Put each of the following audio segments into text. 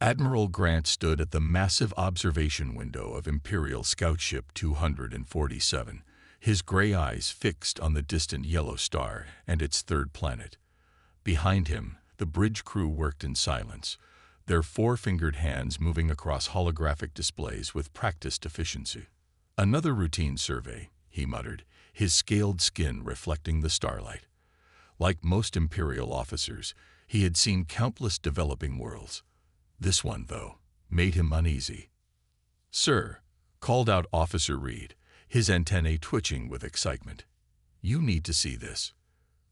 Admiral Grant stood at the massive observation window of Imperial Scout Ship 247, his gray eyes fixed on the distant yellow star and its third planet. Behind him, the bridge crew worked in silence, their four-fingered hands moving across holographic displays with practiced efficiency. "Another routine survey," he muttered, his scaled skin reflecting the starlight. Like most Imperial officers, he had seen countless developing worlds. This one, though, made him uneasy. "Sir," called out Officer Reed, his antennae twitching with excitement. "You need to see this."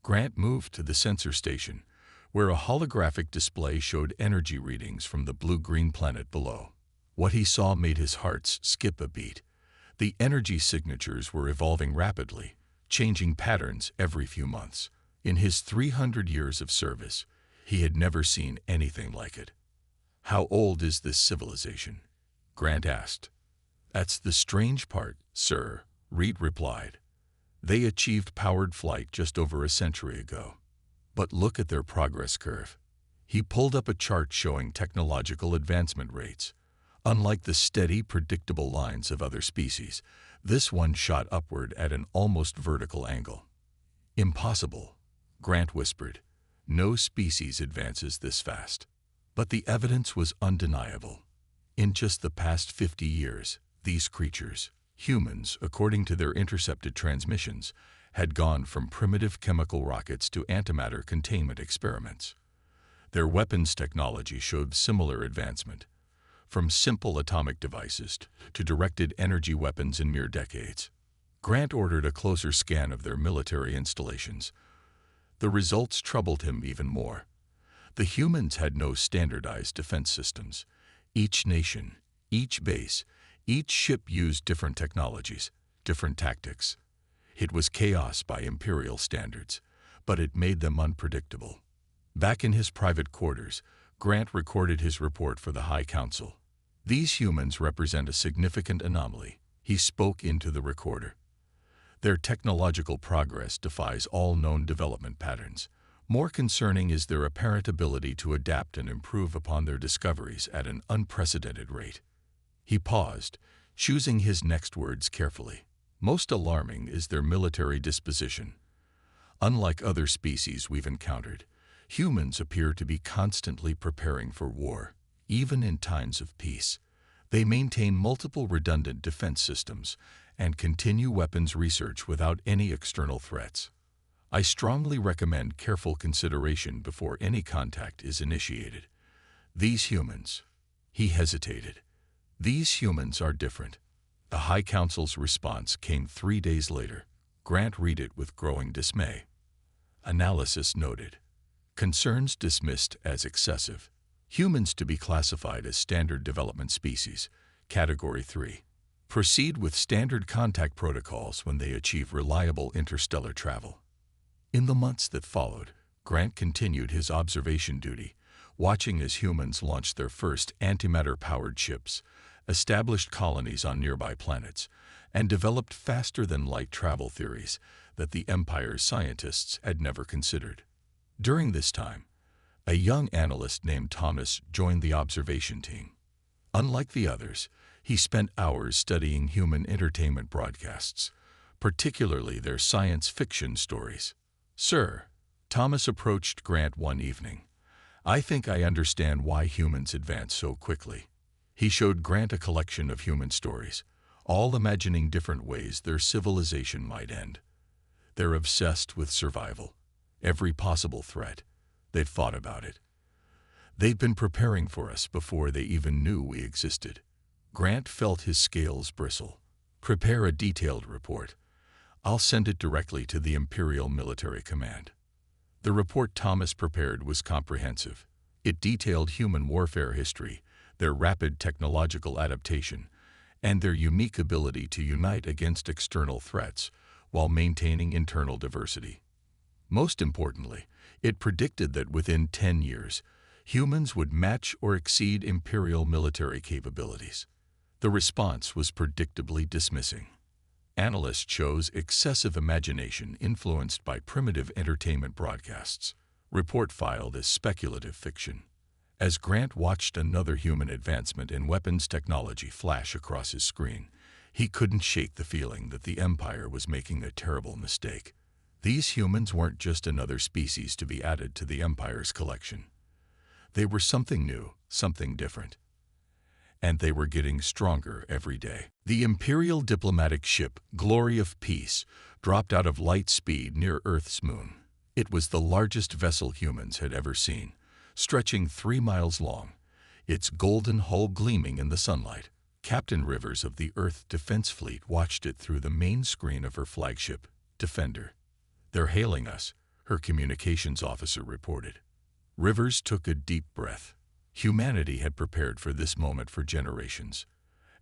Grant moved to the sensor station, where a holographic display showed energy readings from the blue-green planet below. What he saw made his heart skip a beat. The energy signatures were evolving rapidly, changing patterns every few months. In his 300 years of service, he had never seen anything like it. "How old is this civilization?" Grant asked. "That's the strange part, sir," Reed replied. "They achieved powered flight just over a century ago. But look at their progress curve." He pulled up a chart showing technological advancement rates. Unlike the steady, predictable lines of other species, this one shot upward at an almost vertical angle. "Impossible," Grant whispered. "No species advances this fast." But the evidence was undeniable. In just the past 50 years, these creatures, humans, according to their intercepted transmissions, had gone from primitive chemical rockets to antimatter containment experiments. Their weapons technology showed similar advancement, from simple atomic devices to directed energy weapons in mere decades. Grant ordered a closer scan of their military installations. The results troubled him even more. The humans had no standardized defense systems. Each nation, each base, each ship used different technologies, different tactics. It was chaos by Imperial standards, but it made them unpredictable. Back in his private quarters, Grant recorded his report for the High Council. "These humans represent a significant anomaly," he spoke into the recorder. "Their technological progress defies all known development patterns. More concerning is their apparent ability to adapt and improve upon their discoveries at an unprecedented rate." He paused, choosing his next words carefully. "Most alarming is their military disposition. Unlike other species we've encountered, humans appear to be constantly preparing for war, even in times of peace. They maintain multiple redundant defense systems and continue weapons research without any external threats. I strongly recommend careful consideration before any contact is initiated. These humans..." He hesitated. "These humans are different." The High Council's response came 3 days later. Grant read it with growing dismay. Analysis noted. Concerns dismissed as excessive. Humans to be classified as standard development species, Category 3. Proceed with standard contact protocols when they achieve reliable interstellar travel. In the months that followed, Grant continued his observation duty, watching as humans launched their first antimatter-powered ships, established colonies on nearby planets, and developed faster-than-light travel theories that the Empire's scientists had never considered. During this time, a young analyst named Thomas joined the observation team. Unlike the others, he spent hours studying human entertainment broadcasts, particularly their science fiction stories. "Sir," Thomas approached Grant one evening, "I think I understand why humans advance so quickly." He showed Grant a collection of human stories, all imagining different ways their civilization might end. "They're obsessed with survival. Every possible threat. They've thought about it. They've been preparing for us before they even knew we existed." Grant felt his scales bristle. "Prepare a detailed report. I'll send it directly to the Imperial Military Command." The report Thomas prepared was comprehensive. It detailed human warfare history, their rapid technological adaptation, and their unique ability to unite against external threats while maintaining internal diversity. Most importantly, it predicted that within 10 years, humans would match or exceed Imperial military capabilities. The response was predictably dismissing. Analysts chose excessive imagination influenced by primitive entertainment broadcasts. Report filed as speculative fiction. As Grant watched another human advancement in weapons technology flash across his screen, he couldn't shake the feeling that the Empire was making a terrible mistake. These humans weren't just another species to be added to the Empire's collection. They were something new, something different. And they were getting stronger every day. The Imperial diplomatic ship, Glory of Peace, dropped out of light speed near Earth's moon. It was the largest vessel humans had ever seen, stretching 3 miles long, its golden hull gleaming in the sunlight. Captain Rivers of the Earth Defense Fleet watched it through the main screen of her flagship, Defender. "They're hailing us," her communications officer reported. Rivers took a deep breath. Humanity had prepared for this moment for generations.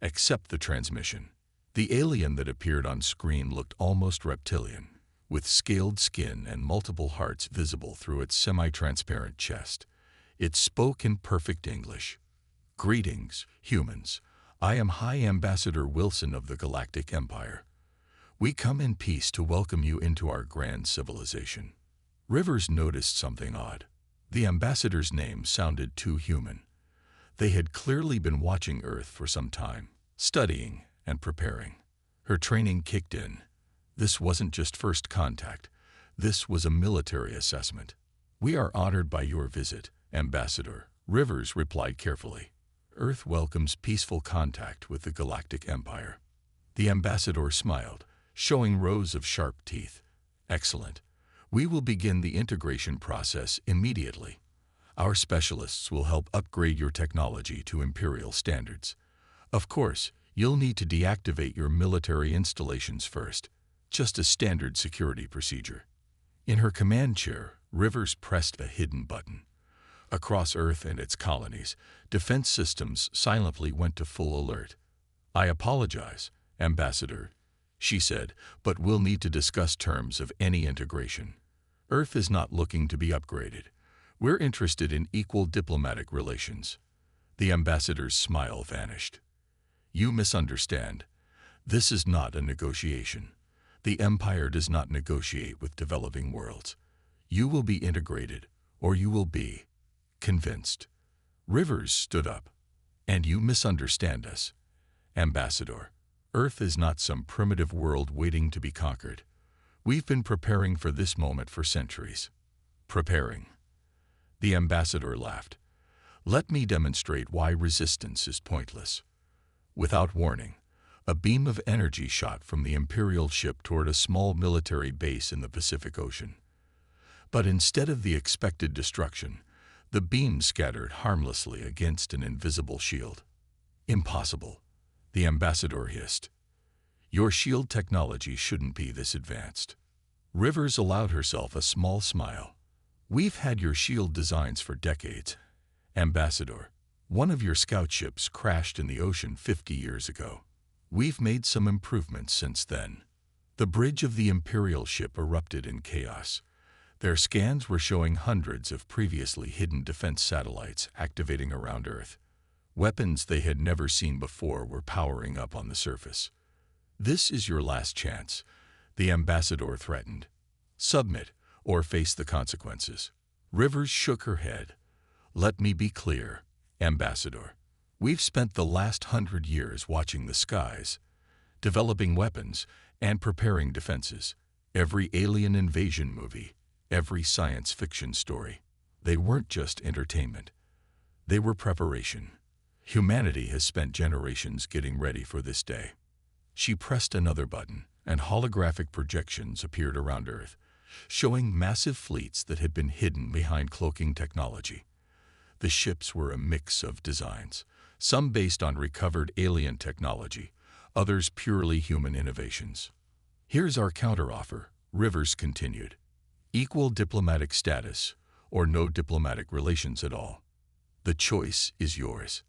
Except the transmission. The alien that appeared on screen looked almost reptilian, with scaled skin and multiple hearts visible through its semi-transparent chest. It spoke in perfect English. "Greetings, humans. I am High Ambassador Wilson of the Galactic Empire. We come in peace to welcome you into our grand civilization." Rivers noticed something odd. The ambassador's name sounded too human. They had clearly been watching Earth for some time, studying and preparing. Her training kicked in. This wasn't just first contact. This was a military assessment. "We are honored by your visit, Ambassador," Rivers replied carefully. "Earth welcomes peaceful contact with the Galactic Empire." The ambassador smiled, showing rows of sharp teeth. "Excellent. We will begin the integration process immediately. Our specialists will help upgrade your technology to Imperial standards. Of course, you'll need to deactivate your military installations first, just a standard security procedure." In her command chair, Rivers pressed a hidden button. Across Earth and its colonies, defense systems silently went to full alert. "I apologize, Ambassador," she said, "but we'll need to discuss terms of any integration. Earth is not looking to be upgraded. We're interested in equal diplomatic relations." The ambassador's smile vanished. "You misunderstand. This is not a negotiation. The Empire does not negotiate with developing worlds. You will be integrated, or you will be convinced." Rivers stood up. "And you misunderstand us, Ambassador. Earth is not some primitive world waiting to be conquered. We've been preparing for this moment for centuries." "Preparing?" The ambassador laughed. "Let me demonstrate why resistance is pointless." Without warning, a beam of energy shot from the Imperial ship toward a small military base in the Pacific Ocean. But instead of the expected destruction, the beam scattered harmlessly against an invisible shield. "Impossible," the ambassador hissed. "Your shield technology shouldn't be this advanced." Rivers allowed herself a small smile. "We've had your shield designs for decades, Ambassador. One of your scout ships crashed in the ocean 50 years ago. We've made some improvements since then." The bridge of the Imperial ship erupted in chaos. Their scans were showing hundreds of previously hidden defense satellites activating around Earth. Weapons they had never seen before were powering up on the surface. "This is your last chance," the ambassador threatened. "Submit, or face the consequences." Rivers shook her head. "Let me be clear, Ambassador. We've spent the last 100 years watching the skies, developing weapons, and preparing defenses. Every alien invasion movie, every science fiction story. They weren't just entertainment. They were preparation. Humanity has spent generations getting ready for this day." She pressed another button, and holographic projections appeared around Earth, showing massive fleets that had been hidden behind cloaking technology. The ships were a mix of designs, some based on recovered alien technology, others purely human innovations. "Here's our counteroffer," Rivers continued. "Equal diplomatic status, or no diplomatic relations at all. The choice is yours."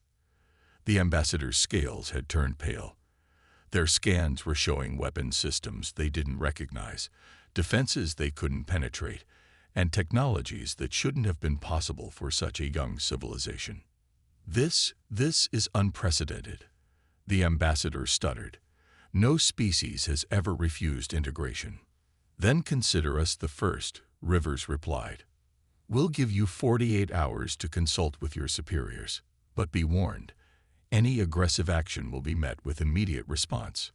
The ambassador's scales had turned pale. Their scans were showing weapon systems they didn't recognize, defenses they couldn't penetrate, and technologies that shouldn't have been possible for such a young civilization. This is unprecedented," the ambassador stuttered. "No species has ever refused integration." "Then consider us the first," Rivers replied. We'll give you 48 hours to consult with your superiors. But be warned, any aggressive action will be met with immediate response.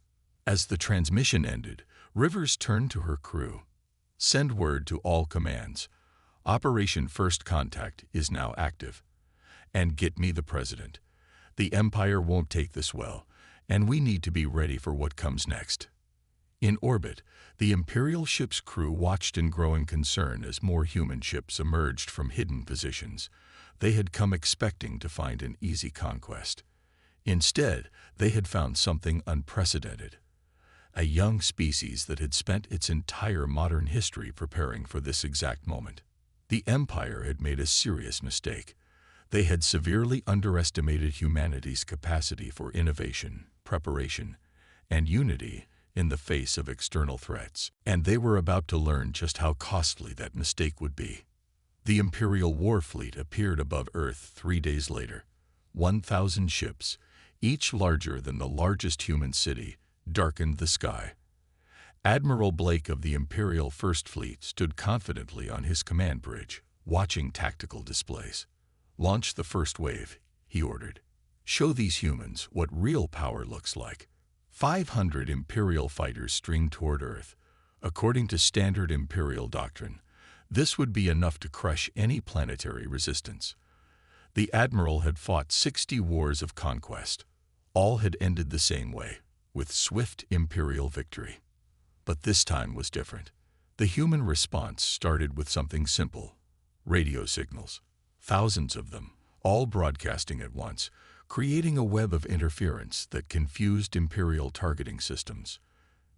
As the transmission ended, Rivers turned to her crew. Send word to all commands. Operation First Contact is now active. And get me the president. The Empire won't take this well, and we need to be ready for what comes next. In orbit, the Imperial ship's crew watched in growing concern as more human ships emerged from hidden positions. They had come expecting to find an easy conquest. Instead, they had found something unprecedented. A young species that had spent its entire modern history preparing for this exact moment. The Empire had made a serious mistake. They had severely underestimated humanity's capacity for innovation, preparation, and unity in the face of external threats, and they were about to learn just how costly that mistake would be. The Imperial War Fleet appeared above Earth 3 days later. 1,000 ships, each larger than the largest human city, darkened the sky. Admiral Blake of the Imperial First Fleet stood confidently on his command bridge, watching tactical displays. "Launch the first wave," he ordered. "Show these humans what real power looks like." 500 Imperial fighters streamed toward Earth. According to standard Imperial doctrine, this would be enough to crush any planetary resistance. The Admiral had fought 60 wars of conquest. All had ended the same way, with swift Imperial victory. But this time was different. The human response started with something simple: radio signals. Thousands of them, all broadcasting at once, creating a web of interference that confused Imperial targeting systems.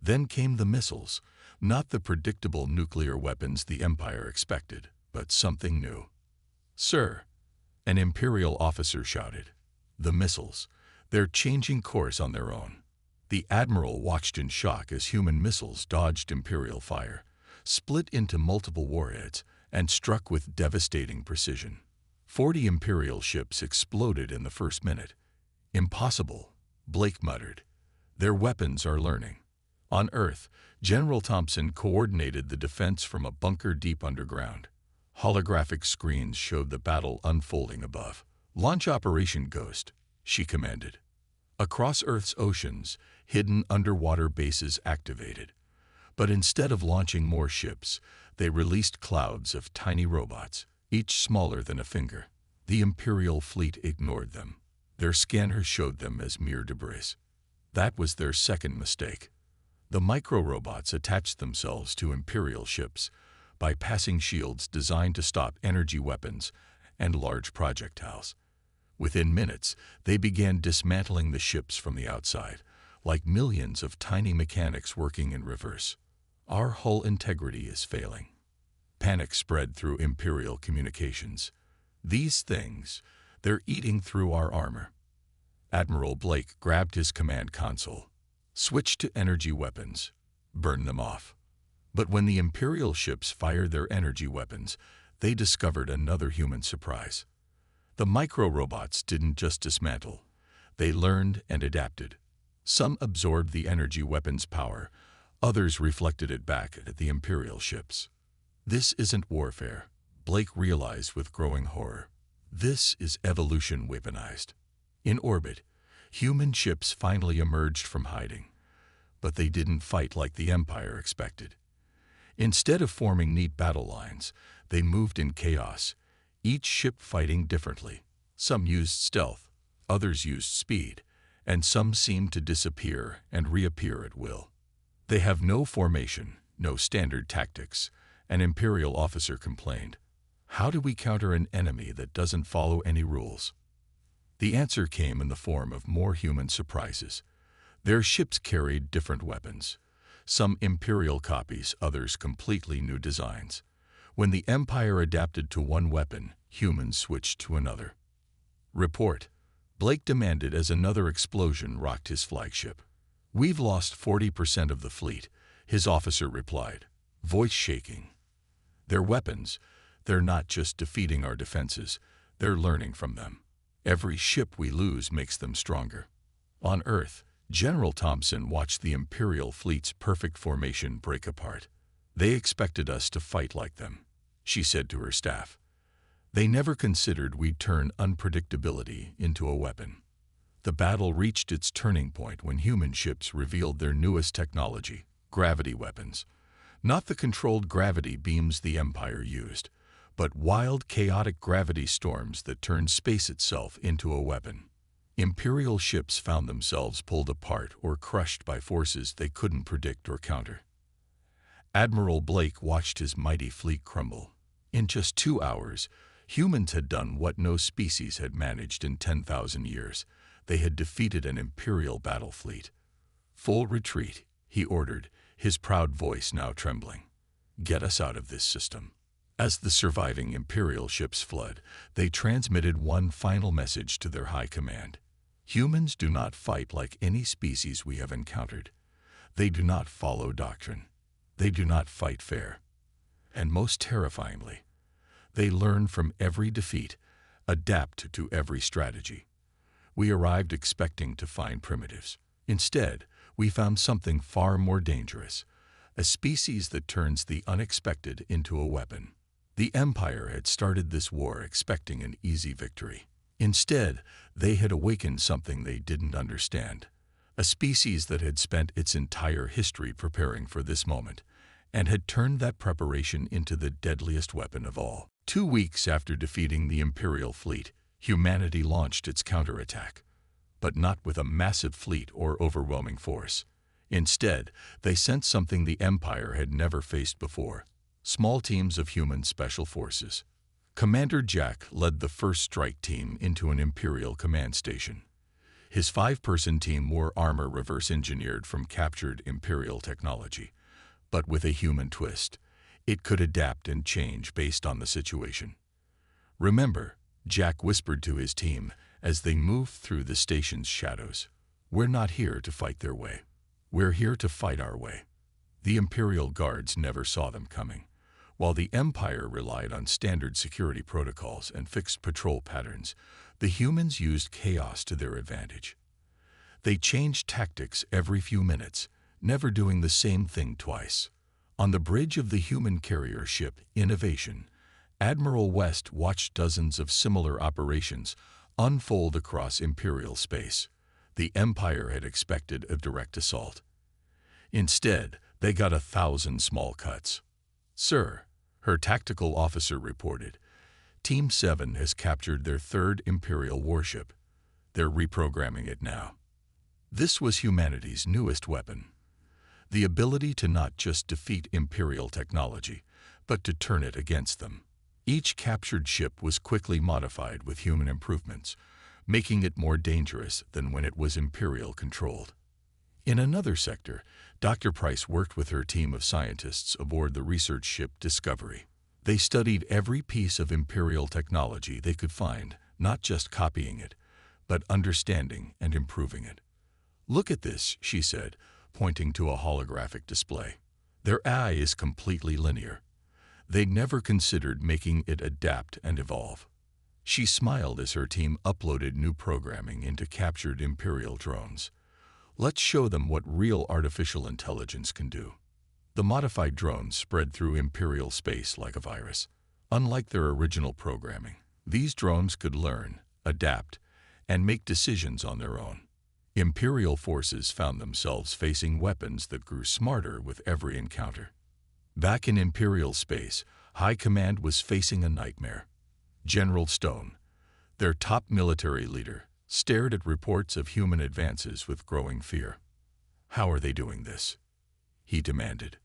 Then came the missiles, not the predictable nuclear weapons the Empire expected, but something new. "Sir," an Imperial officer shouted, "the missiles, they're changing course on their own." The Admiral watched in shock as human missiles dodged Imperial fire, split into multiple warheads, and struck with devastating precision. 40 Imperial ships exploded in the first minute. "Impossible," Blake muttered. "Their weapons are learning." On Earth, General Thompson coordinated the defense from a bunker deep underground. Holographic screens showed the battle unfolding above. "Launch Operation Ghost," she commanded. Across Earth's oceans, hidden underwater bases activated. But instead of launching more ships, they released clouds of tiny robots, each smaller than a finger. The Imperial fleet ignored them. Their scanners showed them as mere debris. That was their second mistake. The micro-robots attached themselves to Imperial ships, bypassing shields designed to stop energy weapons and large projectiles. Within minutes, they began dismantling the ships from the outside, like millions of tiny mechanics working in reverse. "Our hull integrity is failing." Panic spread through Imperial communications. "These things, they're eating through our armor." Admiral Blake grabbed his command console. "Switch to energy weapons. Burn them off." But when the Imperial ships fired their energy weapons, they discovered another human surprise. The micro-robots didn't just dismantle. They learned and adapted. Some absorbed the energy weapons' power, others reflected it back at the Imperial ships. "This isn't warfare," Blake realized with growing horror. "This is evolution weaponized." In orbit, human ships finally emerged from hiding. But they didn't fight like the Empire expected. Instead of forming neat battle lines, they moved in chaos, each ship fighting differently. Some used stealth, others used speed, and some seemed to disappear and reappear at will. "They have no formation, no standard tactics," an Imperial officer complained. "How do we counter an enemy that doesn't follow any rules?" The answer came in the form of more human surprises. Their ships carried different weapons. Some Imperial copies, others completely new designs. When the Empire adapted to one weapon, humans switched to another. "Report," Blake demanded as another explosion rocked his flagship. "We've lost 40% of the fleet," his officer replied, voice shaking. "Their weapons, they're not just defeating our defenses, they're learning from them. Every ship we lose makes them stronger." On Earth, General Thompson watched the Imperial fleet's perfect formation break apart. "They expected us to fight like them," she said to her staff. They never considered we'd turn unpredictability into a weapon. The battle reached its turning point when human ships revealed their newest technology, gravity weapons. Not the controlled gravity beams the Empire used, but wild, chaotic gravity storms that turned space itself into a weapon. Imperial ships found themselves pulled apart or crushed by forces they couldn't predict or counter. Admiral Blake watched his mighty fleet crumble. In just 2 hours, humans had done what no species had managed in 10,000 years. They had defeated an Imperial battle fleet. "Full retreat," he ordered, his proud voice now trembling. "Get us out of this system." As the surviving Imperial ships fled, they transmitted one final message to their high command. "Humans do not fight like any species we have encountered. They do not follow doctrine. They do not fight fair. And most terrifyingly, they learn from every defeat, adapt to every strategy. We arrived expecting to find primitives. Instead, we found something far more dangerous, a species that turns the unexpected into a weapon." The Empire had started this war expecting an easy victory. Instead, they had awakened something they didn't understand, a species that had spent its entire history preparing for this moment, and had turned that preparation into the deadliest weapon of all. 2 weeks after defeating the Imperial fleet, humanity launched its counterattack, but not with a massive fleet or overwhelming force. Instead, they sent something the Empire had never faced before: small teams of human special forces. Commander Jack led the first strike team into an Imperial command station. His 5-person team wore armor reverse-engineered from captured Imperial technology, but with a human twist. It could adapt and change based on the situation. "Remember," Jack whispered to his team as they moved through the station's shadows, "we're not here to fight their way. We're here to fight our way." The Imperial guards never saw them coming. While the Empire relied on standard security protocols and fixed patrol patterns, the humans used chaos to their advantage. They changed tactics every few minutes, never doing the same thing twice. On the bridge of the human carrier ship Innovation, Admiral West watched dozens of similar operations unfold across Imperial space. The Empire had expected a direct assault. Instead, they got 1,000 small cuts. "Sir," her tactical officer reported, "Team 7 has captured their 3rd Imperial warship. They're reprogramming it now." This was humanity's newest weapon, the ability to not just defeat Imperial technology, but to turn it against them. Each captured ship was quickly modified with human improvements, making it more dangerous than when it was Imperial-controlled. In another sector, Dr. Price worked with her team of scientists aboard the research ship Discovery. They studied every piece of Imperial technology they could find, not just copying it, but understanding and improving it. "Look at this," she said, pointing to a holographic display. "Their AI is completely linear. They never considered making it adapt and evolve." She smiled as her team uploaded new programming into captured Imperial drones. "Let's show them what real artificial intelligence can do." The modified drones spread through Imperial space like a virus. Unlike their original programming, these drones could learn, adapt, and make decisions on their own. Imperial forces found themselves facing weapons that grew smarter with every encounter. Back in Imperial space, High Command was facing a nightmare. General Stone, their top military leader, stared at reports of human advances with growing fear. "How are they doing this?" he demanded.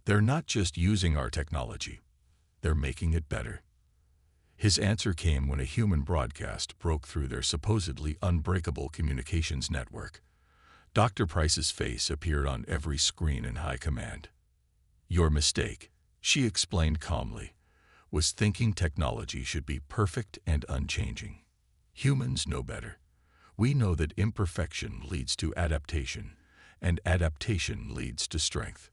"They're not just using our technology, they're making it better." His answer came when a human broadcast broke through their supposedly unbreakable communications network. Dr. Price's face appeared on every screen in High Command. "Your mistake," she explained calmly, "was thinking technology should be perfect and unchanging. Humans know better. We know that imperfection leads to adaptation, and adaptation leads to strength."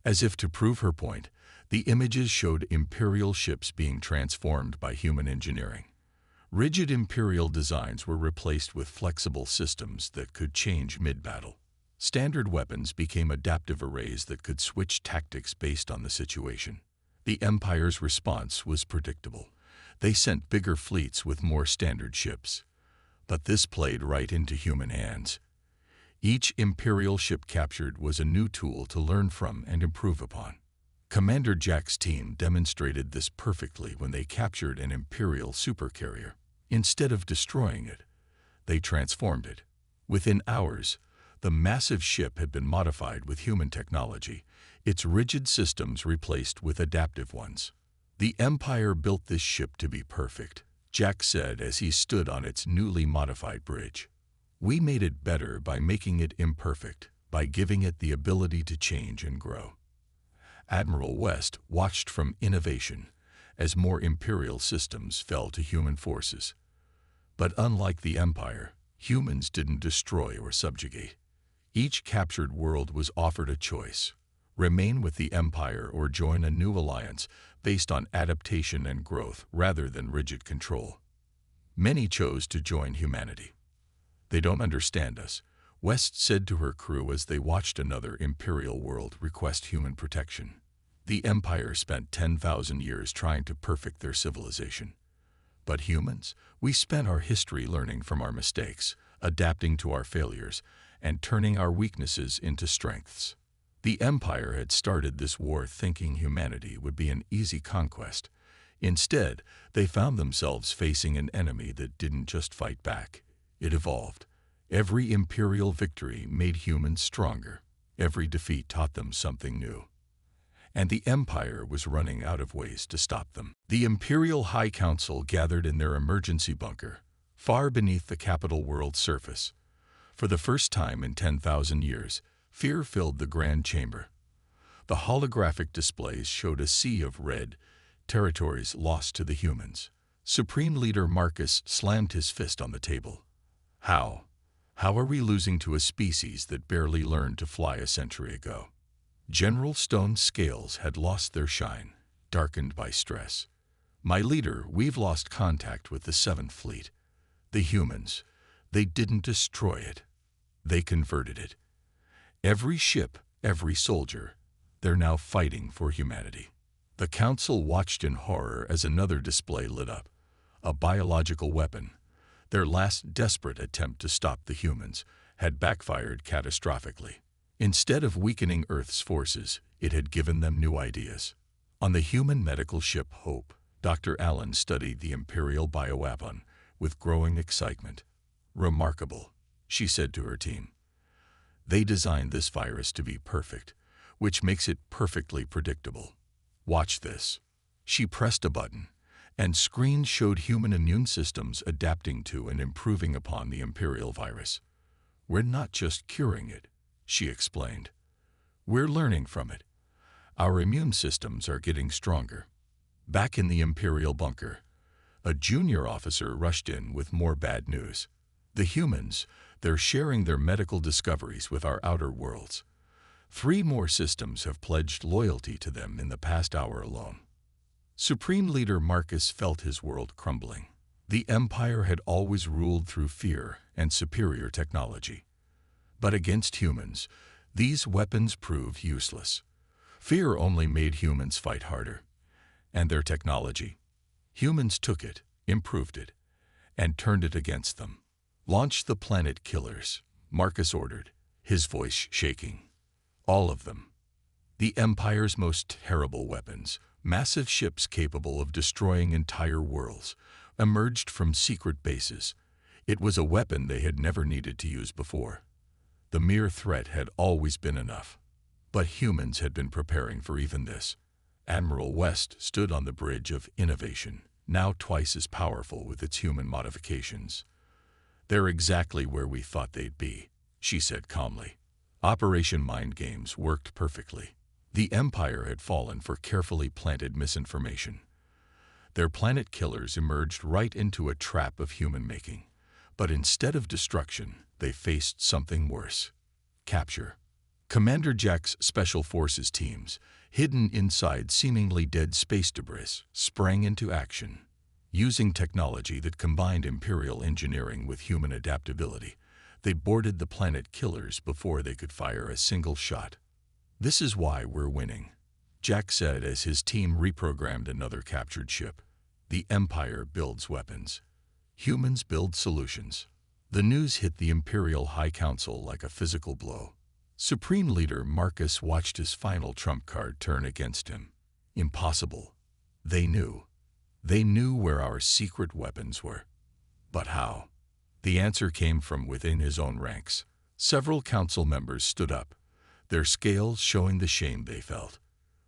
As if to prove her point, the images showed Imperial ships being transformed by human engineering. Rigid Imperial designs were replaced with flexible systems that could change mid-battle. Standard weapons became adaptive arrays that could switch tactics based on the situation. The Empire's response was predictable. They sent bigger fleets with more standard ships. But this played right into human hands. Each Imperial ship captured was a new tool to learn from and improve upon. Commander Jack's team demonstrated this perfectly when they captured an Imperial supercarrier. Instead of destroying it, they transformed it. Within hours, the massive ship had been modified with human technology, its rigid systems replaced with adaptive ones. The Empire built this ship to be perfect, Jack said as he stood on its newly modified bridge. We made it better by making it imperfect, by giving it the ability to change and grow. Admiral West watched from innovation as more Imperial systems fell to human forces. But unlike the Empire, humans didn't destroy or subjugate. Each captured world was offered a choice: remain with the Empire or join a new alliance based on adaptation and growth rather than rigid control. Many chose to join humanity. "They don't understand us," West said to her crew as they watched another Imperial world request human protection. The Empire spent 10,000 years trying to perfect their civilization. But humans, we spent our history learning from our mistakes, adapting to our failures, and turning our weaknesses into strengths. The Empire had started this war thinking humanity would be an easy conquest. Instead, they found themselves facing an enemy that didn't just fight back. It evolved. Every Imperial victory made humans stronger. Every defeat taught them something new. And the Empire was running out of ways to stop them. The Imperial High Council gathered in their emergency bunker, far beneath the capital world's surface. For the first time in 10,000 years, fear filled the Grand Chamber. The holographic displays showed a sea of red, territories lost to the humans. Supreme Leader Marcus slammed his fist on the table. How? How are we losing to a species that barely learned to fly a century ago? General Stone's scales had lost their shine, darkened by stress. "My leader, we've lost contact with the 7th Fleet. The humans, they didn't destroy it. They converted it. Every ship, every soldier, they're now fighting for humanity." The Council watched in horror as another display lit up. A biological weapon. Their last desperate attempt to stop the humans had backfired catastrophically. Instead of weakening Earth's forces, it had given them new ideas. On the human medical ship Hope, Dr. Allen studied the Imperial bioweapon with growing excitement. "Remarkable," she said to her team. "They designed this virus to be perfect, which makes it perfectly predictable. Watch this." She pressed a button, and screens showed human immune systems adapting to and improving upon the Imperial virus. "We're not just curing it," she explained. "We're learning from it. Our immune systems are getting stronger." Back in the Imperial bunker, a junior officer rushed in with more bad news. "The humans, they're sharing their medical discoveries with our outer worlds. 3 more systems have pledged loyalty to them in the past hour alone." Supreme Leader Marcus felt his world crumbling. The Empire had always ruled through fear and superior technology. But against humans, these weapons proved useless. Fear only made humans fight harder. And their technology? Humans took it, improved it, and turned it against them. "Launch the planet killers," Marcus ordered, his voice shaking. "All of them. The Empire's most terrible weapons, massive ships capable of destroying entire worlds, emerged from secret bases. It was a weapon they had never needed to use before. The mere threat had always been enough. But humans had been preparing for even this." Admiral West stood on the bridge of innovation, now twice as powerful with its human modifications. "They're exactly where we thought they'd be," she said calmly. Operation Mind Games worked perfectly. The Empire had fallen for carefully planted misinformation. Their planet killers emerged right into a trap of human making. But instead of destruction, they faced something worse: capture. Commander Jack's Special Forces teams, hidden inside seemingly dead space debris, sprang into action. Using technology that combined Imperial engineering with human adaptability, they boarded the planet killers before they could fire a single shot. "This is why we're winning," Jack said as his team reprogrammed another captured ship. The Empire builds weapons. Humans build solutions. The news hit the Imperial High Council like a physical blow. Supreme Leader Marcus watched his final trump card turn against him. Impossible. They knew. They knew where our secret weapons were. But how? The answer came from within his own ranks. Several council members stood up, their scales showing the shame they felt.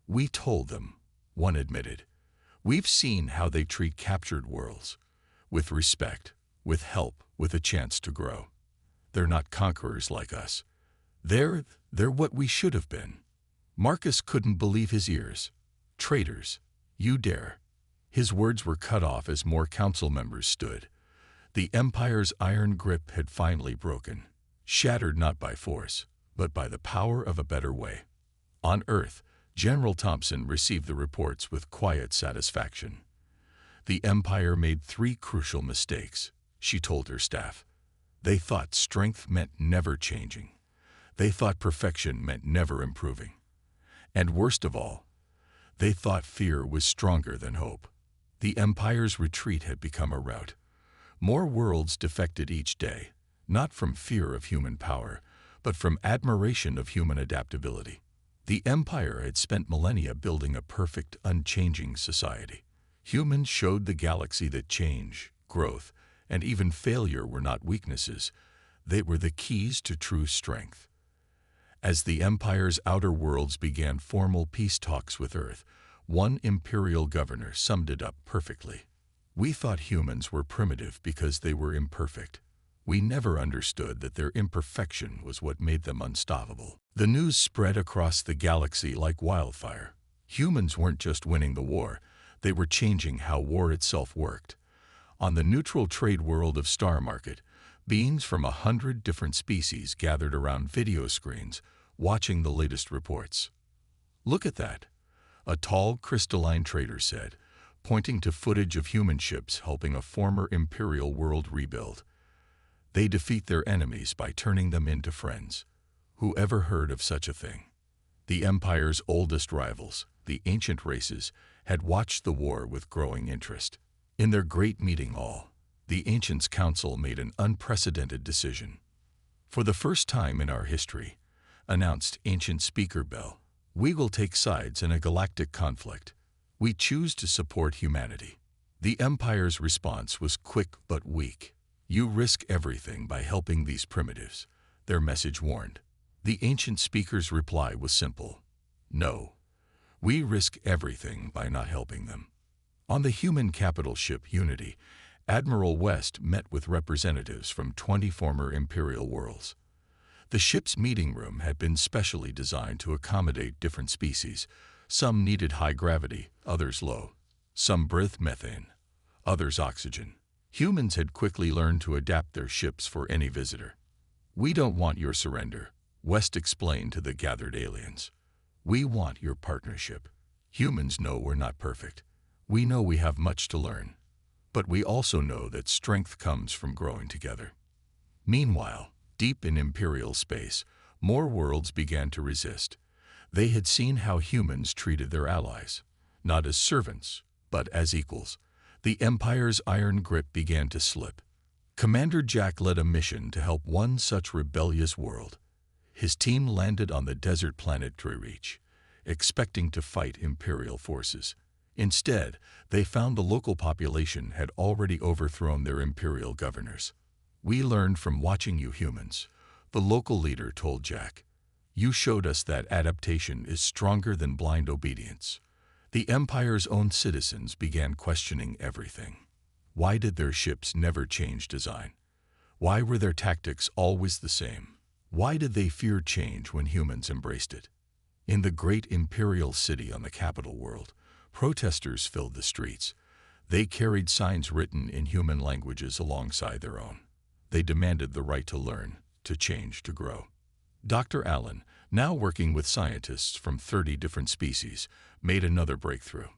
"We told them," one admitted. "We've seen how they treat captured worlds. With respect, with help, with a chance to grow. They're not conquerors like us. They're what we should have been." Marcus couldn't believe his ears. "Traitors, you dare." His words were cut off as more council members stood. The Empire's iron grip had finally broken, shattered not by force, but by the power of a better way. On Earth, General Thompson received the reports with quiet satisfaction. The Empire made 3 crucial mistakes, she told her staff. They thought strength meant never changing. They thought perfection meant never improving. And worst of all, they thought fear was stronger than hope. The Empire's retreat had become a rout. More worlds defected each day, not from fear of human power, but from admiration of human adaptability. The Empire had spent millennia building a perfect, unchanging society. Humans showed the galaxy that change, growth, and even failure were not weaknesses. They were the keys to true strength. As the Empire's outer worlds began formal peace talks with Earth, one Imperial governor summed it up perfectly. "We thought humans were primitive because they were imperfect. We never understood that their imperfection was what made them unstoppable." The news spread across the galaxy like wildfire. Humans weren't just winning the war, they were changing how war itself worked. On the neutral trade world of Star Market, beings from 100 different species gathered around video screens, watching the latest reports. "Look at that," a tall, crystalline trader said, pointing to footage of human ships helping a former Imperial world rebuild. "They defeat their enemies by turning them into friends. Who ever heard of such a thing?" The Empire's oldest rivals, the ancient races, had watched the war with growing interest. In their great meeting hall, the Ancients' Council made an unprecedented decision. "For the first time in our history," announced Ancient Speaker Bell, "we will take sides in a galactic conflict. We choose to support humanity." The Empire's response was quick but weak. "You risk everything by helping these primitives," their message warned. The Ancient Speaker's reply was simple. "No. We risk everything by not helping them." On the human capital ship Unity, Admiral West met with representatives from 20 former Imperial worlds. The ship's meeting room had been specially designed to accommodate different species. Some needed high gravity, others low. Some breathed methane, others oxygen. Humans had quickly learned to adapt their ships for any visitor. "We don't want your surrender," West explained to the gathered aliens. "We want your partnership. Humans know we're not perfect. We know we have much to learn. But we also know that strength comes from growing together." Meanwhile, deep in Imperial space, more worlds began to resist. They had seen how humans treated their allies, not as servants, but as equals. The Empire's iron grip began to slip. Commander Jack led a mission to help one such rebellious world. His team landed on the desert planet Drereach, expecting to fight Imperial forces. Instead, they found the local population had already overthrown their Imperial governors. "We learned from watching you humans," the local leader told Jack. "You showed us that adaptation is stronger than blind obedience." The Empire's own citizens began questioning everything. Why did their ships never change design? Why were their tactics always the same? Why did they fear change when humans embraced it? In the great Imperial city on the capital world, protesters filled the streets. They carried signs written in human languages alongside their own. They demanded the right to learn, to change, to grow. Dr. Allen, now working with scientists from 30 different species, made another breakthrough.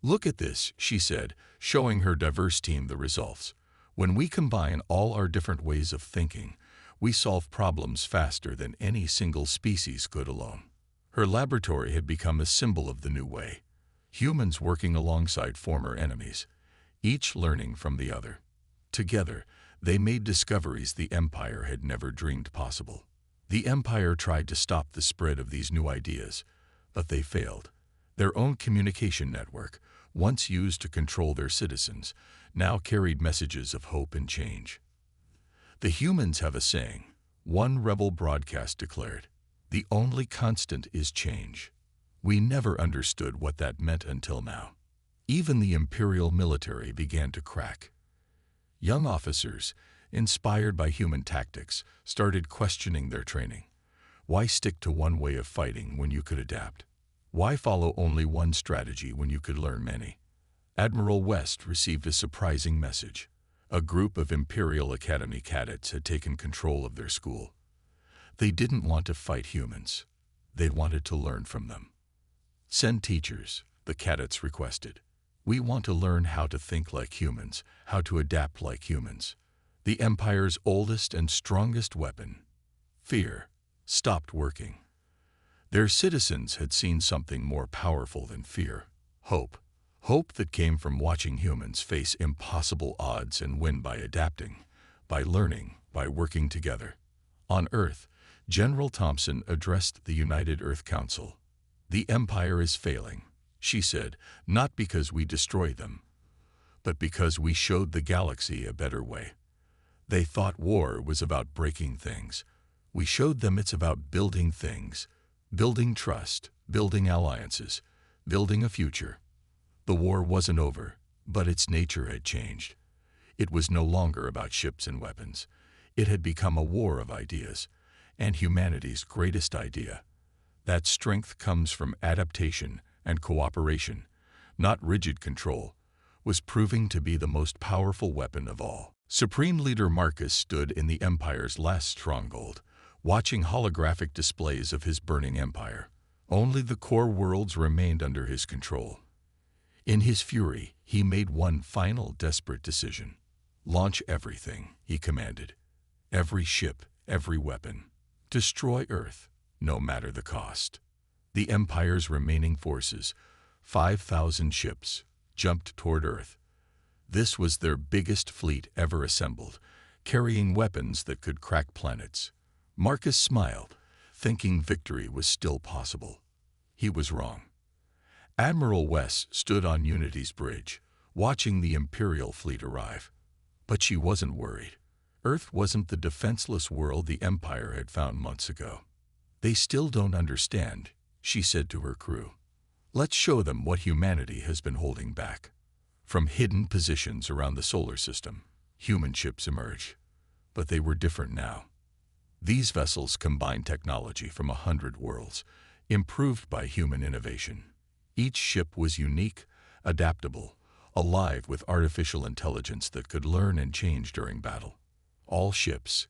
"Look at this," she said, showing her diverse team the results. "When we combine all our different ways of thinking, we solve problems faster than any single species could alone." Her laboratory had become a symbol of the new way. Humans working alongside former enemies. each learning from the other. Together, they made discoveries the Empire had never dreamed possible. The Empire tried to stop the spread of these new ideas, but they failed. Their own communication network, once used to control their citizens, now carried messages of hope and change. The humans have a saying, one rebel broadcast declared, "The only constant is change." We never understood what that meant until now. Even the Imperial military began to crack. Young officers, inspired by human tactics, started questioning their training. Why stick to one way of fighting when you could adapt? Why follow only one strategy when you could learn many? Admiral West received a surprising message. A group of Imperial Academy cadets had taken control of their school. They didn't want to fight humans. They wanted to learn from them. "Send teachers," the cadets requested. "We want to learn how to think like humans, how to adapt like humans." The Empire's oldest and strongest weapon, fear, stopped working. Their citizens had seen something more powerful than fear, hope. Hope that came from watching humans face impossible odds and win by adapting, by learning, by working together. On Earth, General Thompson addressed the United Earth Council. "The Empire is failing," she said, "not because we destroyed them, but because we showed the galaxy a better way. They thought war was about breaking things. We showed them it's about building things, building trust, building alliances, building a future." The war wasn't over, but its nature had changed. It was no longer about ships and weapons. It had become a war of ideas, and humanity's greatest idea. That strength comes from adaptation and cooperation, not rigid control, was proving to be the most powerful weapon of all. Supreme Leader Marcus stood in the Empire's last stronghold, watching holographic displays of his burning empire. Only the core worlds remained under his control. In his fury, he made one final desperate decision. "Launch everything," he commanded. "Every ship, every weapon. Destroy Earth, no matter the cost." The Empire's remaining forces, 5,000 ships, jumped toward Earth. This was their biggest fleet ever assembled, carrying weapons that could crack planets. Marcus smiled, thinking victory was still possible. He was wrong. Admiral West stood on Unity's bridge, watching the Imperial fleet arrive. But she wasn't worried. Earth wasn't the defenseless world the Empire had found months ago. "They still don't understand," she said to her crew. "Let's show them what humanity has been holding back." From hidden positions around the solar system, human ships emerged. But they were different now. These vessels combined technology from 100 worlds, improved by human innovation. Each ship was unique, adaptable, alive with artificial intelligence that could learn and change during battle. "All ships,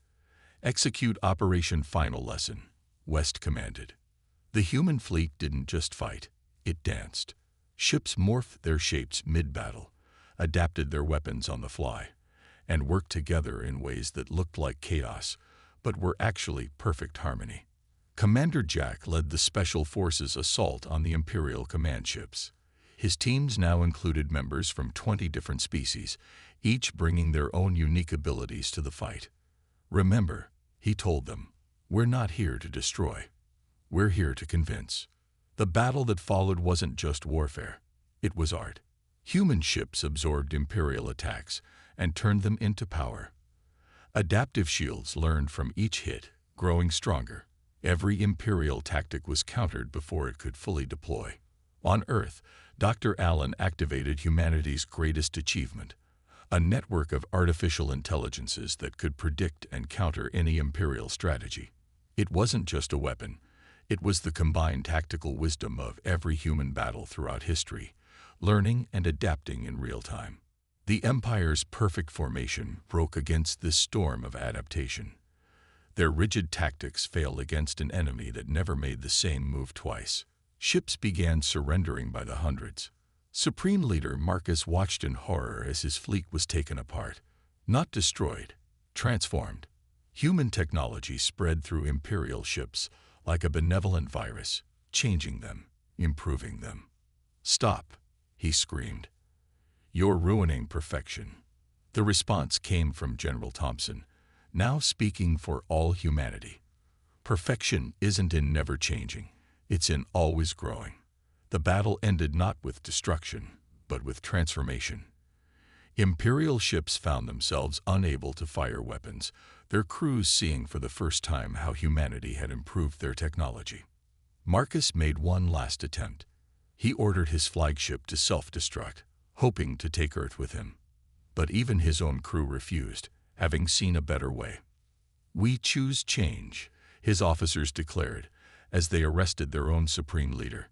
execute Operation Final Lesson," West commanded. The human fleet didn't just fight, it danced. Ships morphed their shapes mid-battle, adapted their weapons on the fly, and worked together in ways that looked like chaos, but were actually perfect harmony. Commander Jack led the Special Forces assault on the Imperial command ships. His teams now included members from 20 different species, each bringing their own unique abilities to the fight. "Remember," he told them, "we're not here to destroy. We're here to convince." The battle that followed wasn't just warfare. It was art. Human ships absorbed Imperial attacks and turned them into power. Adaptive shields learned from each hit, growing stronger. Every Imperial tactic was countered before it could fully deploy. On Earth, Dr. Allen activated humanity's greatest achievement, a network of artificial intelligences that could predict and counter any Imperial strategy. It wasn't just a weapon. It was the combined tactical wisdom of every human battle throughout history, learning and adapting in real time. The Empire's perfect formation broke against this storm of adaptation. Their rigid tactics failed against an enemy that never made the same move twice. Ships began surrendering by the hundreds. Supreme Leader Marcus watched in horror as his fleet was taken apart. Not destroyed, transformed. Human technology spread through Imperial ships like a benevolent virus, changing them, improving them. "Stop," he screamed. "You're ruining perfection." The response came from General Thompson, now speaking for all humanity. Perfection isn't in never changing, it's in always growing. The battle ended not with destruction, but with transformation. Imperial ships found themselves unable to fire weapons, their crews seeing for the first time how humanity had improved their technology. Marcus made one last attempt. He ordered his flagship to self-destruct, hoping to take Earth with him. But even his own crew refused, having seen a better way. "We choose change," his officers declared, as they arrested their own supreme leader.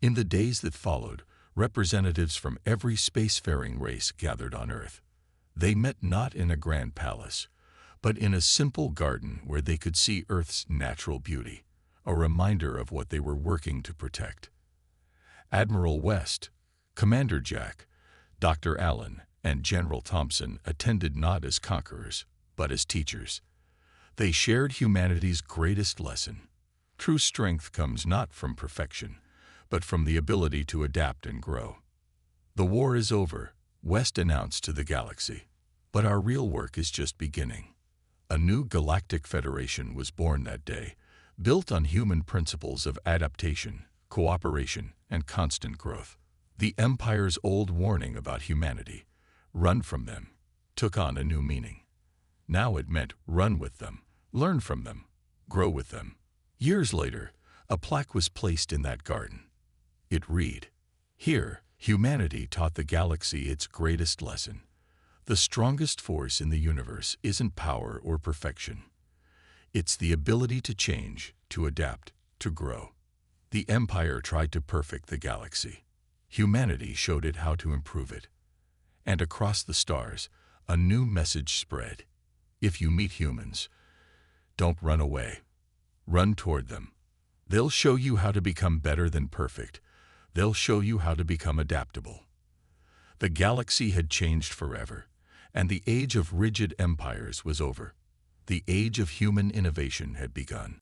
In the days that followed, representatives from every spacefaring race gathered on Earth. They met not in a grand palace, but in a simple garden where they could see Earth's natural beauty, a reminder of what they were working to protect. Admiral West, Commander Jack, Dr. Allen, and General Thompson attended not as conquerors, but as teachers. They shared humanity's greatest lesson. True strength comes not from perfection, but from the ability to adapt and grow. "The war is over," West announced to the galaxy, "but our real work is just beginning." A new Galactic Federation was born that day, built on human principles of adaptation, cooperation, and constant growth. The Empire's old warning about humanity, "Run from them," took on a new meaning. Now it meant run with them, learn from them, grow with them. Years later, a plaque was placed in that garden. It read, "Here, humanity taught the galaxy its greatest lesson. The strongest force in the universe isn't power or perfection. It's the ability to change, to adapt, to grow." The Empire tried to perfect the galaxy. Humanity showed it how to improve it. And across the stars, a new message spread. If you meet humans, don't run away. Run toward them. They'll show you how to become better than perfect. They'll show you how to become adaptable. The galaxy had changed forever, and the age of rigid empires was over. The age of human innovation had begun.